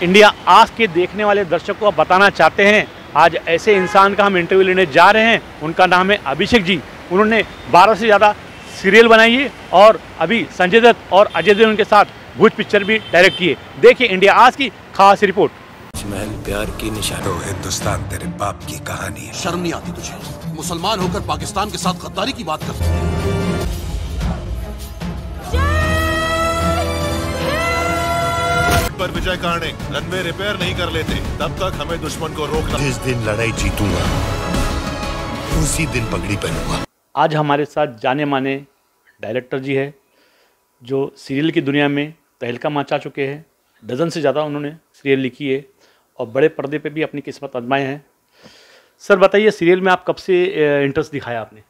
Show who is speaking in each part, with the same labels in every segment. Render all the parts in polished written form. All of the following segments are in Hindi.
Speaker 1: इंडिया आज के देखने वाले दर्शकों को बताना चाहते हैं। आज ऐसे इंसान का हम इंटरव्यू लेने जा रहे हैं, उनका नाम है अभिषेक जी। उन्होंने 12 से ज़्यादा सीरियल बनाई है और अभी संजय दत्त और अजय देवगन के साथ भूत पिक्चर भी डायरेक्ट की है। देखिए इंडिया आज की खास रिपोर्ट।
Speaker 2: महल प्यार की निशानी, तो हिंदुस्तान तेरे बाप की कहानी है।
Speaker 3: शर्म नहीं आती तुझे? मुसलमान होकर पाकिस्तान के साथ गद्दारी की बात करते हैं।
Speaker 4: पर विजय कार्णिक रनवे रिपेयर नहीं कर लेते तब तक हमें दुश्मन को रोकना।
Speaker 2: जिस दिन लड़ाई जीतूंगा उसी दिन पगड़ी पहनूंगा।
Speaker 1: आज हमारे साथ जाने माने डायरेक्टर जी है जो सीरियल की दुनिया में तहलका मचा चुके हैं। डजन से ज़्यादा उन्होंने सीरियल लिखी है और बड़े पर्दे पे भी अपनी किस्मत आजमाए हैं। सर बताइए, सीरियल में आप कब से इंटरेस्ट दिखाया आपने?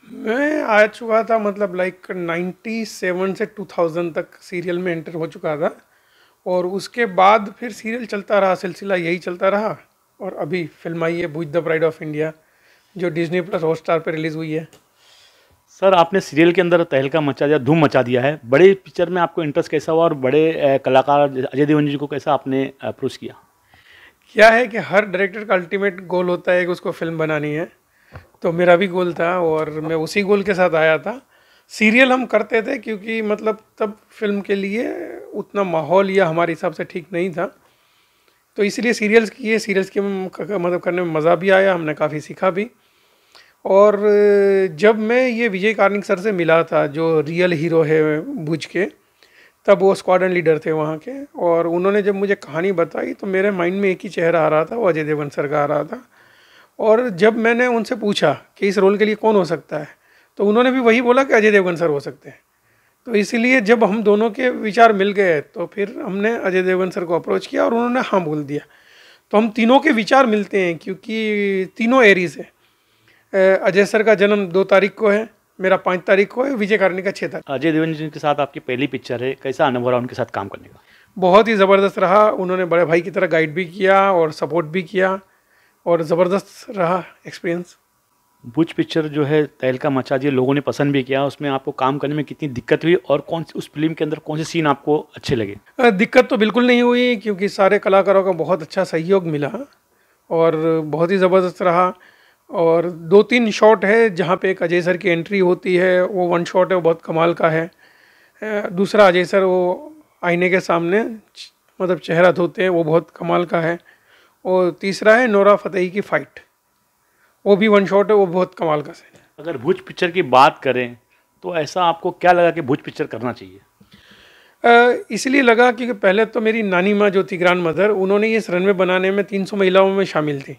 Speaker 5: मैं आ चुका था, मतलब लाइक 97 से 2000 तक सीरियल में एंटर हो चुका था और उसके बाद फिर सीरियल चलता रहा, सिलसिला यही चलता रहा। और अभी फिल्म आई है भूत द प्राइड ऑफ इंडिया जो डिज्नी प्लस हॉटस्टार पर रिलीज़ हुई है।
Speaker 1: सर आपने सीरियल के अंदर तहलका मचा दिया, धूम मचा दिया है। बड़े पिक्चर में आपको इंटरेस्ट कैसा हुआ और बड़े कलाकार अजय देवगन जी को कैसा आपने अप्रोच किया?
Speaker 5: क्या है कि हर डायरेक्टर का अल्टीमेट गोल होता है कि उसको फिल्म बनानी है, तो मेरा भी गोल था और मैं उसी गोल के साथ आया था। सीरियल हम करते थे क्योंकि मतलब तब फिल्म के लिए उतना माहौल या हमारे हिसाब से ठीक नहीं था, तो इसलिए सीरियल्स किए। सीरियल्स की मतलब करने में मज़ा भी आया, हमने काफ़ी सीखा भी। और जब मैं ये विजय कार्णिक सर से मिला था जो रियल हीरो है भुज के, तब वो स्क्वाड्रन लीडर थे वहाँ के, और उन्होंने जब मुझे कहानी बताई तो मेरे माइंड में एक ही चेहरा आ रहा था, वो अजय देवगन सर का आ रहा था। और जब मैंने उनसे पूछा कि इस रोल के लिए कौन हो सकता है, तो उन्होंने भी वही बोला कि अजय देवगन सर हो सकते हैं। तो इसलिए जब हम दोनों के विचार मिल गए तो फिर हमने अजय देवगन सर को अप्रोच किया और उन्होंने हाँ बोल दिया। तो हम तीनों के विचार मिलते हैं क्योंकि तीनों एरीज है। अजय सर का जन्म 2 तारीख को है, मेरा 5 तारीख को है, विजय कार्णिक का 6 तारीख।
Speaker 1: अजय देवगन जी के साथ आपकी पहली पिक्चर है, कैसा अनुभव रहा उनके साथ काम करने का?
Speaker 5: बहुत ही ज़बरदस्त रहा। उन्होंने बड़े भाई की तरह गाइड भी किया और सपोर्ट भी किया और ज़बरदस्त रहा एक्सपीरियंस।
Speaker 1: भूत पिक्चर जो है तहलका मचा दिया, लोगों ने पसंद भी किया। उसमें आपको काम करने में कितनी दिक्कत हुई और उस फिल्म के अंदर कौन से सीन आपको अच्छे लगे?
Speaker 5: दिक्कत तो बिल्कुल नहीं हुई क्योंकि सारे कलाकारों का बहुत अच्छा सहयोग मिला और बहुत ही ज़बरदस्त रहा। और 2-3 शॉट है जहाँ पे एक अजय सर की एंट्री होती है, वो 1 शॉट है, वो बहुत कमाल का है। दूसरा अजय सर वो आईने के सामने मतलब चेहरा धोते हैं, वो बहुत कमाल का है। और तीसरा है नोरा फतेही की फ़ाइट, वो भी 1 शॉट है, वो बहुत कमाल का है।
Speaker 1: अगर भूत पिक्चर की बात करें तो ऐसा आपको क्या लगा कि भूत पिक्चर करना चाहिए?
Speaker 5: इसलिए लगा क्योंकि पहले तो मेरी नानी माँ जो थी ग्रैंड मदर, उन्होंने इस रनवे बनाने में 300 महिलाओं में शामिल थी,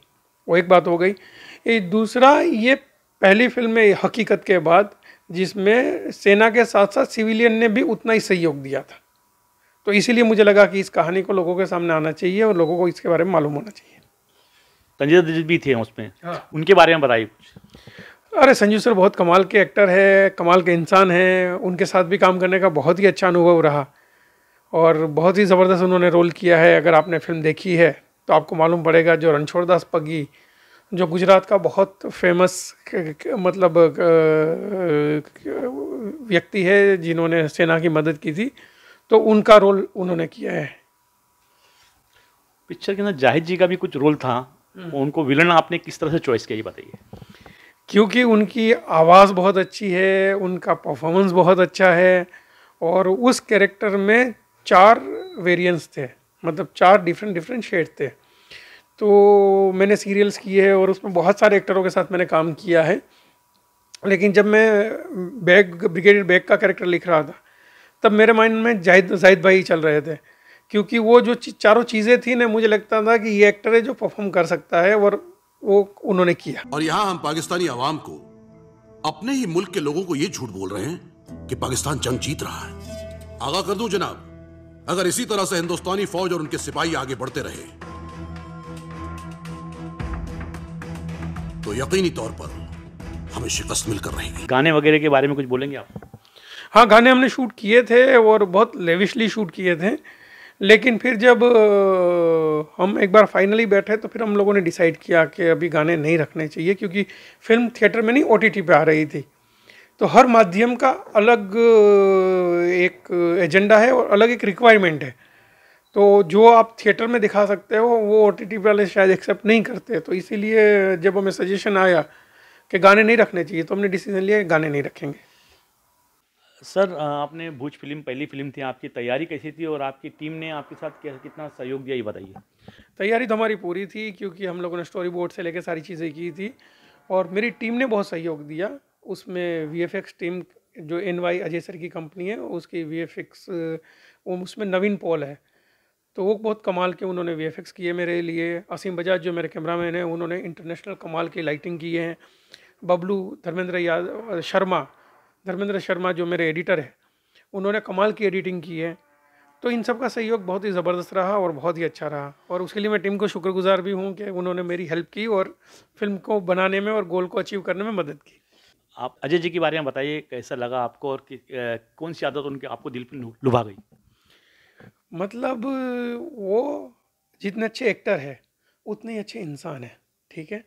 Speaker 5: वो एक बात हो गई। दूसरा, ये पहली फिल्म है हकीकत के बाद जिसमें सेना के साथ साथ सिविलियन ने भी उतना ही सहयोग दिया था, तो इसीलिए मुझे लगा कि इस कहानी को लोगों के सामने आना चाहिए और लोगों को इसके बारे में मालूम होना चाहिए।
Speaker 1: संजय दत्त भी थे उसमें,
Speaker 5: हाँ।
Speaker 1: उनके बारे में बताइए कुछ।
Speaker 5: अरे संजू सर बहुत कमाल के एक्टर है, कमाल के इंसान हैं। उनके साथ भी काम करने का बहुत ही अच्छा अनुभव रहा और बहुत ही ज़बरदस्त उन्होंने रोल किया है। अगर आपने फिल्म देखी है तो आपको मालूम पड़ेगा, जो रणछोड़ दास पग्गी जो गुजरात का बहुत फेमस मतलब व्यक्ति है जिन्होंने सेना की मदद की थी, तो उनका रोल उन्होंने किया है।
Speaker 1: पिक्चर के अंदर जाहिद जी का भी कुछ रोल था, उनको विलन आपने किस तरह से चॉइस किया ये बताइए?
Speaker 5: क्योंकि उनकी आवाज़ बहुत अच्छी है, उनका परफॉर्मेंस बहुत अच्छा है और उस कैरेक्टर में 4 वेरिएंट्स थे, मतलब 4 डिफरेंट शेड थे। तो मैंने सीरियल्स किए हैं और उसमें बहुत सारे एक्टरों के साथ मैंने काम किया है, लेकिन जब मैं ब्रिगेडियर बैग का कैरेक्टर लिख रहा था तब मेरे माइंड में जाहिद भाई चल रहे थे, क्योंकि वो जो चारों चीज़ें थी ना, मुझे लगता था कि ये एक्टर है जो परफॉर्म कर सकता है और वो उन्होंने किया।
Speaker 3: और यहाँ हम पाकिस्तानी अवाम को, अपने ही मुल्क के लोगों को ये झूठ बोल रहे हैं कि पाकिस्तान जंग जीत रहा है। आगाह कर दूं जनाब, अगर इसी तरह से हिंदुस्तानी फौज और उनके सिपाही आगे बढ़ते रहे तो यकीनी तौर पर हमें शिकस्त मिलकर रहेगी।
Speaker 1: गाने वगैरह के बारे में कुछ बोलेंगे आप?
Speaker 5: हाँ, गाने हमने शूट किए थे और बहुत लेविशली शूट किए थे, लेकिन फिर जब हम एक बार फाइनली बैठे तो फिर हम लोगों ने डिसाइड किया कि अभी गाने नहीं रखने चाहिए, क्योंकि फिल्म थिएटर में नहीं OTT पे आ रही थी। तो हर माध्यम का अलग एक एजेंडा है और अलग एक रिक्वायरमेंट है। तो जो आप थिएटर में दिखा सकते हो वो OTT वाले शायद एक्सेप्ट नहीं करते। तो इसीलिए जब हमें सजेशन आया कि गाने नहीं रखने चाहिए तो हमने डिसीजन लिया गाने नहीं रखेंगे।
Speaker 1: सर आपने भूज फिल्म पहली फिल्म थी आपकी, तैयारी कैसी थी और आपकी टीम ने आपके साथ कितना सहयोग दिया ये बताइए।
Speaker 5: तैयारी तो हमारी पूरी थी क्योंकि हम लोगों ने स्टोरी बोर्ड से लेकर सारी चीज़ें की थी और मेरी टीम ने बहुत सहयोग दिया। उसमें VFX टीम जो NY अजय सर की कंपनी है उसकी VFX उसमें नवीन पॉल है, तो वो बहुत कमाल के उन्होंने VFX किए मेरे लिए। असीम बजाज जो मेरे कैमरामैन हैं उन्होंने इंटरनेशनल कमाल की लाइटिंग की है। बबलू धर्मेंद्र शर्मा जो मेरे एडिटर है उन्होंने कमाल की एडिटिंग की है। तो इन सब का सहयोग बहुत ही ज़बरदस्त रहा और बहुत ही अच्छा रहा और उसके लिए मैं टीम को शुक्रगुजार भी हूँ कि उन्होंने मेरी हेल्प की और फिल्म को बनाने में और गोल को अचीव करने में मदद की।
Speaker 1: आप अजय जी के बारे में बताइए, कैसा लगा आपको और कौन सी आदत उनके आपको दिल पर लुभा गई?
Speaker 5: मतलब वो जितने अच्छे एक्टर है उतने ही अच्छे इंसान है, ठीक है,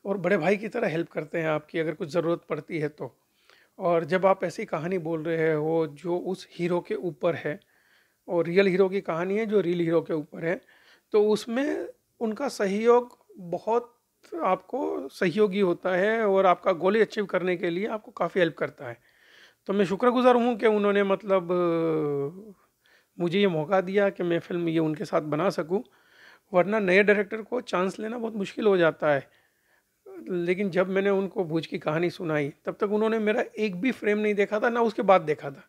Speaker 5: और बड़े भाई की तरह हेल्प करते हैं आपकी अगर कुछ ज़रूरत पड़ती है तो। और जब आप ऐसी कहानी बोल रहे हो जो उस हीरो के ऊपर है और रियल हीरो की कहानी है जो रियल हीरो के ऊपर है, तो उसमें उनका सहयोग बहुत आपको सहयोगी होता है और आपका गोल अचीव करने के लिए आपको काफ़ी हेल्प करता है। तो मैं शुक्रगुजार हूँ कि उन्होंने मतलब मुझे ये मौका दिया कि मैं फ़िल्म ये उनके साथ बना सकूँ, वरना नए डायरेक्टर को चांस लेना बहुत मुश्किल हो जाता है। लेकिन जब मैंने उनको भूज की कहानी सुनाई तब तक उन्होंने मेरा एक भी फ्रेम नहीं देखा था, ना उसके बाद देखा था,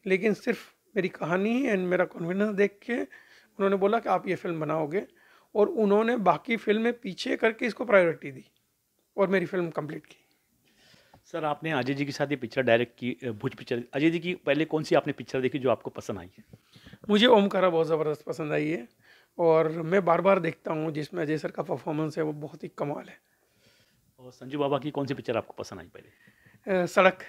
Speaker 5: लेकिन सिर्फ मेरी कहानी एंड मेरा कॉन्फिडेंस देख के उन्होंने बोला कि आप ये फिल्म बनाओगे, और उन्होंने बाकी फिल्में पीछे करके इसको प्रायोरिटी दी और मेरी फिल्म कंप्लीट की।
Speaker 1: सर आपने अजय जी के साथ ये पिक्चर डायरेक्ट की, भूज पिक्चर। अजय जी की पहले कौन सी आपने पिक्चर देखी जो आपको पसंद आई है?
Speaker 5: मुझे ओमकारा बहुत ज़बरदस्त पसंद आई है और मैं बार बार देखता हूँ, जिसमें अजय सर का परफॉर्मेंस है वो बहुत ही कमाल है।
Speaker 1: और संजू बाबा की कौन सी पिक्चर आपको पसंद आई पहले?
Speaker 5: सड़क।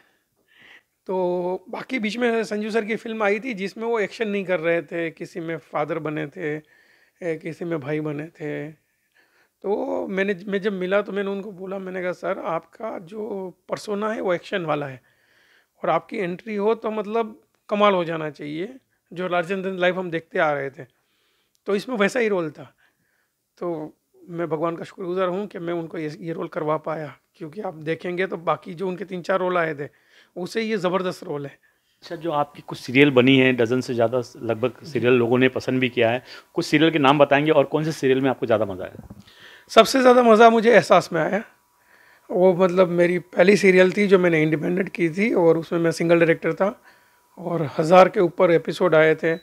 Speaker 5: तो बाकी बीच में संजू सर की फिल्म आई थी जिसमें वो एक्शन नहीं कर रहे थे, किसी में फादर बने थे, किसी में भाई बने थे। तो मैं जब मिला तो मैंने उनको बोला, मैंने कहा सर आपका जो पर्सोना है वो एक्शन वाला है और आपकी एंट्री हो तो मतलब कमाल हो जाना चाहिए, जो लार्जर देन लाइफ हम देखते आ रहे थे, तो इसमें वैसा ही रोल था। तो मैं भगवान का शुक्रगुजार हूँ कि मैं उनको ये रोल करवा पाया, क्योंकि आप देखेंगे तो बाकी जो उनके 3-4 रोल आए थे उसे ये ज़बरदस्त रोल है।
Speaker 1: अच्छा, जो आपकी कुछ सीरियल बनी है, डजन से ज़्यादा लगभग सीरियल लोगों ने पसंद भी किया है, कुछ सीरियल के नाम बताएंगे और कौन से सीरियल में आपको ज़्यादा मज़ा आया?
Speaker 5: सबसे ज़्यादा मज़ा मुझे एहसास में आया। वो मतलब मेरी पहली सीरियल थी जो मैंने इंडिपेंडेंट की थी और उसमें मैं सिंगल डायरेक्टर था और 1000 के ऊपर एपिसोड आए थे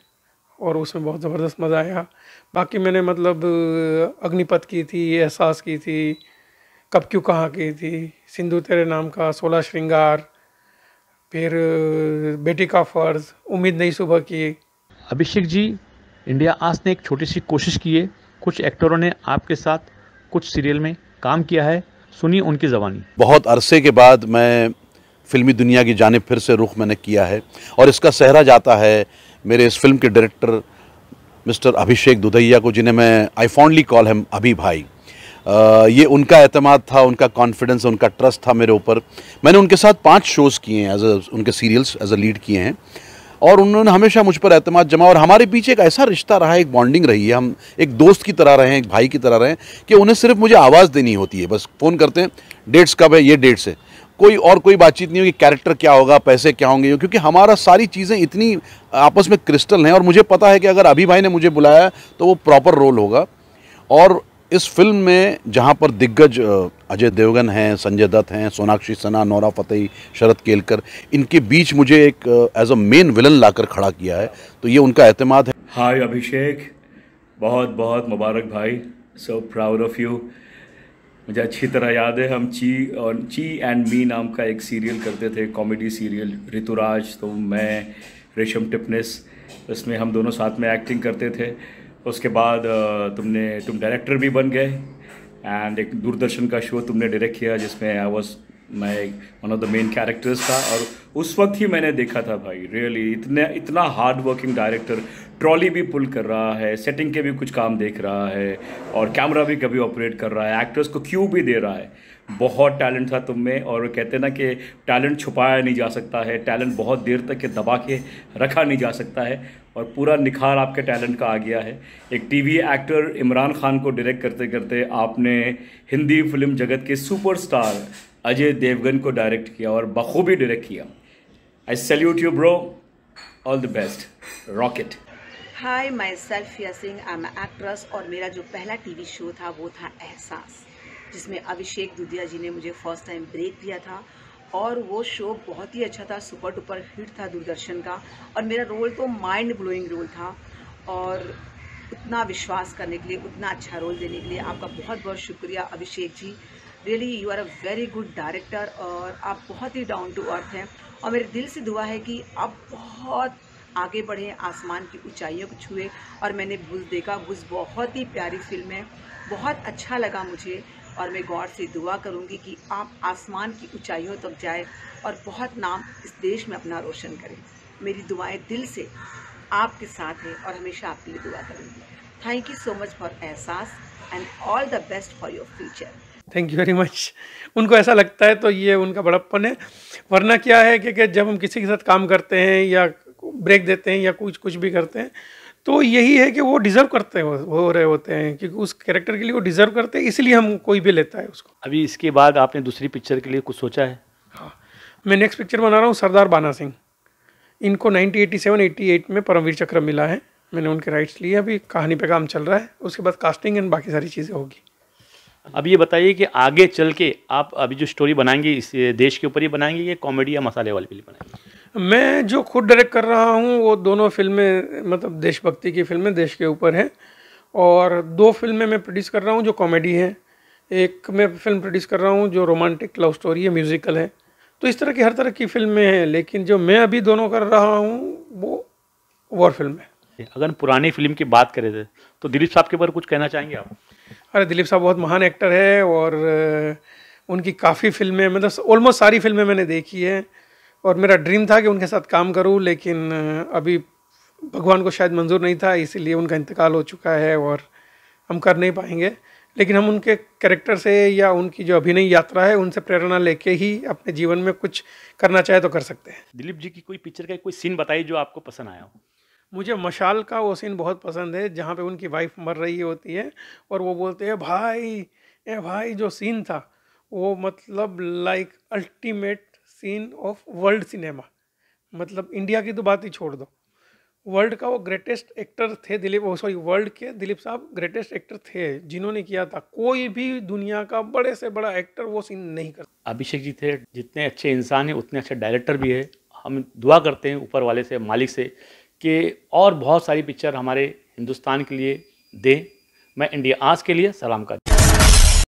Speaker 5: और उसमें बहुत ज़बरदस्त मज़ा आया। बाकी मैंने मतलब अग्निपथ की थी, एहसास की थी, कब क्यों कहाँ की थी, सिंधु तेरे नाम का, 16 श्रृंगार, फिर बेटी का फ़र्ज़, उम्मीद नई सुबह की।
Speaker 1: अभिषेक जी, इंडिया आज ने एक छोटी सी कोशिश की है, कुछ एक्टरों ने आपके साथ कुछ सीरियल में काम किया है, सुनिए उनकी ज़बानी।
Speaker 3: बहुत अरसे के बाद मैं फिल्मी दुनिया की जानिब फिर से रुख मैंने किया है और इसका सेहरा जाता है मेरे इस फिल्म के डायरेक्टर मिस्टर अभिषेक दुधैया को, जिन्हें मैं आई फॉन्डली कॉल हिम अभी भाई। ये उनका एतमाद था, उनका कॉन्फिडेंस, उनका ट्रस्ट था मेरे ऊपर। मैंने उनके साथ 5 शोज़ किए हैं, उनके सीरियल्स एज अ लीड किए हैं और उन्होंने हमेशा मुझ पर एतमाद जमा और हमारे पीछे एक ऐसा रिश्ता रहा है, एक बॉन्डिंग रही है, हम एक दोस्त की तरह रहे हैं, एक भाई की तरह रहे हैं कि उन्हें सिर्फ मुझे आवाज़ देनी होती है, बस फ़ोन करते हैं, डेट्स कब है, ये डेट्स है, कोई बातचीत नहीं होगी, कैरेक्टर क्या होगा, पैसे क्या होंगे, क्योंकि हमारा सारी चीज़ें इतनी आपस में क्रिस्टल हैं और मुझे पता है कि अगर अभी भाई ने मुझे बुलाया तो वो प्रॉपर रोल होगा। और इस फिल्म में जहाँ पर दिग्गज अजय देवगन हैं, संजय दत्त हैं, सोनाक्षी सिन्हा, नोरा फतेही, शरद केलकर, इनके बीच मुझे एक एज अ मेन विलन लाकर खड़ा किया है, तो ये उनका एतमाद है।
Speaker 6: हाय अभिषेक, बहुत बहुत मुबारक भाई, सो प्राउड ऑफ यू। मुझे अच्छी तरह याद है हम ची एंड मी नाम का एक सीरियल करते थे, कॉमेडी सीरियल, ऋतुराज, तो मैं रेशम टिपनेस, उसमें हम दोनों साथ में एक्टिंग करते थे। उसके बाद तुम डायरेक्टर भी बन गए एंड एक दूरदर्शन का शो तुमने डायरेक्ट किया जिसमें आई वाज मैं one of the main characters था, और उस वक्त ही मैंने देखा था भाई, रियली इतना हार्ड वर्किंग डायरेक्टर, ट्रॉली भी पुल कर रहा है, सेटिंग के भी कुछ काम देख रहा है, और कैमरा भी कभी ऑपरेट कर रहा है, एक्टर्स को क्यू भी दे रहा है। बहुत टैलेंट था तुम में, और कहते हैं ना कि टैलेंट छुपाया नहीं जा सकता है, टैलेंट बहुत देर तक के दबा के रखा नहीं जा सकता है, और पूरा निखार आपके टैलेंट का आ गया है। एक टीवी एक्टर इमरान खान को डायरेक्ट करते करते आपने हिंदी फिल्म जगत के सुपरस्टार अजय देवगन को डायरेक्ट किया, और बखूबी डायरेक्ट किया। I salute you bro, all the best, rocket.
Speaker 7: Hi, myself Fiya Singh, I am actress, और मेरा जो पहला टीवी शो था वो था एहसास, जिसमें अभिषेक दुधिया जी ने मुझे फर्स्ट टाइम ब्रेक दिया था, और वो शो बहुत ही अच्छा था, सुपर डुपर हिट था दूरदर्शन का, और मेरा रोल तो माइंड ब्लोइंग रोल था। और उतना विश्वास करने के लिए, उतना अच्छा रोल देने के लिए आपका बहुत बहुत शुक्रिया Abhishek ji. Really you are a very good director, और आप बहुत ही डाउन टू अर्थ हैं, और मेरे दिल से दुआ है कि आप बहुत आगे बढ़ें, आसमान की ऊंचाइयों को छुए। और मैंने बुज देखा, बुज बहुत ही प्यारी फिल्म है, बहुत अच्छा लगा मुझे, और मैं गॉड से दुआ करूंगी कि आप आसमान की ऊंचाइयों तक जाए और बहुत नाम इस देश में अपना रोशन करें। मेरी दुआएं दिल से आपके साथ हैं, और हमेशा आपके लिए दुआ करूंगी। Thank you so much for Ehsaas, and all the best for your future.
Speaker 5: Thank you very much. उनको ऐसा लगता है तो ये उनका बड़प्पन है, वरना क्या है कि जब हम किसी के साथ काम करते हैं या ब्रेक देते हैं या कुछ भी करते हैं, तो यही है कि वो डिज़र्व करते हो रहे होते हैं, क्योंकि उस कैरेक्टर के लिए वो डिज़र्व करते हैं, इसलिए हम कोई भी लेता है उसको।
Speaker 1: अभी इसके बाद आपने दूसरी पिक्चर के लिए कुछ सोचा है?
Speaker 5: हाँ, मैं नेक्स्ट पिक्चर बना रहा हूँ सरदार बाना सिंह। इनको 1987-88 में परमवीर चक्र मिला है, मैंने उनके राइट्स लिए, अभी कहानी पे काम चल रहा है, उसके बाद कास्टिंग एंड बाकी सारी चीज़ें होगी।
Speaker 1: अब ये बताइए कि आगे चल के आप अभी जो स्टोरी बनाएंगे इस देश के ऊपर ही बनाएंगे या कॉमेडी या मसाले वाली फिल्म बनाएंगे?
Speaker 5: मैं जो खुद डायरेक्ट कर रहा हूँ वो दोनों फिल्में मतलब देशभक्ति की फिल्में, देश के ऊपर हैं, और 2 फिल्में मैं प्रोड्यूस कर रहा हूँ जो कॉमेडी है, एक मैं फिल्म प्रोड्यूस कर रहा हूँ जो रोमांटिक लव स्टोरी है, म्यूज़िकल है। तो इस तरह की हर तरह की फिल्में हैं, लेकिन जो मैं अभी दोनों कर रहा हूँ वो वॉर फिल्म है।
Speaker 1: अगर पुरानी फिल्म की बात करें थे तो दिलीप साहब के ऊपर कुछ कहना चाहेंगे आप?
Speaker 5: अरे दिलीप साहब बहुत महान एक्टर है, और उनकी काफ़ी फिल्में, मतलब ऑलमोस्ट सारी फिल्में मैंने देखी है, और मेरा ड्रीम था कि उनके साथ काम करूं, लेकिन अभी भगवान को शायद मंजूर नहीं था, इसीलिए उनका इंतकाल हो चुका है और हम कर नहीं पाएंगे। लेकिन हम उनके कैरेक्टर से या उनकी जो अभिनय यात्रा है उनसे प्रेरणा लेके ही अपने जीवन में कुछ करना चाहे तो कर सकते हैं।
Speaker 1: दिलीप जी की कोई पिक्चर का कोई सीन बताइए जो आपको पसंद आया हो।
Speaker 5: मुझे मशाल का वो सीन बहुत पसंद है, जहाँ पे उनकी वाइफ मर रही होती है और वो बोलते हैं भाई, ए भाई, जो सीन था वो मतलब like ultimate scene of world cinema. मतलब इंडिया की तो बात ही छोड़ दो, वर्ल्ड का वो ग्रेटेस्ट एक्टर थे वर्ल्ड के दिलीप साहब ग्रेटेस्ट एक्टर थे जिन्होंने किया था। कोई भी दुनिया का बड़े से बड़ा एक्टर वो सीन नहीं करता।
Speaker 1: अभिषेक जी थे, जितने अच्छे इंसान हैं उतने अच्छे डायरेक्टर भी है। हम दुआ करते हैं ऊपर वाले से, मालिक से, कि और बहुत सारी पिक्चर हमारे हिंदुस्तान के लिए दें। मैं इंडिया आज के लिए सलाम करता हूं।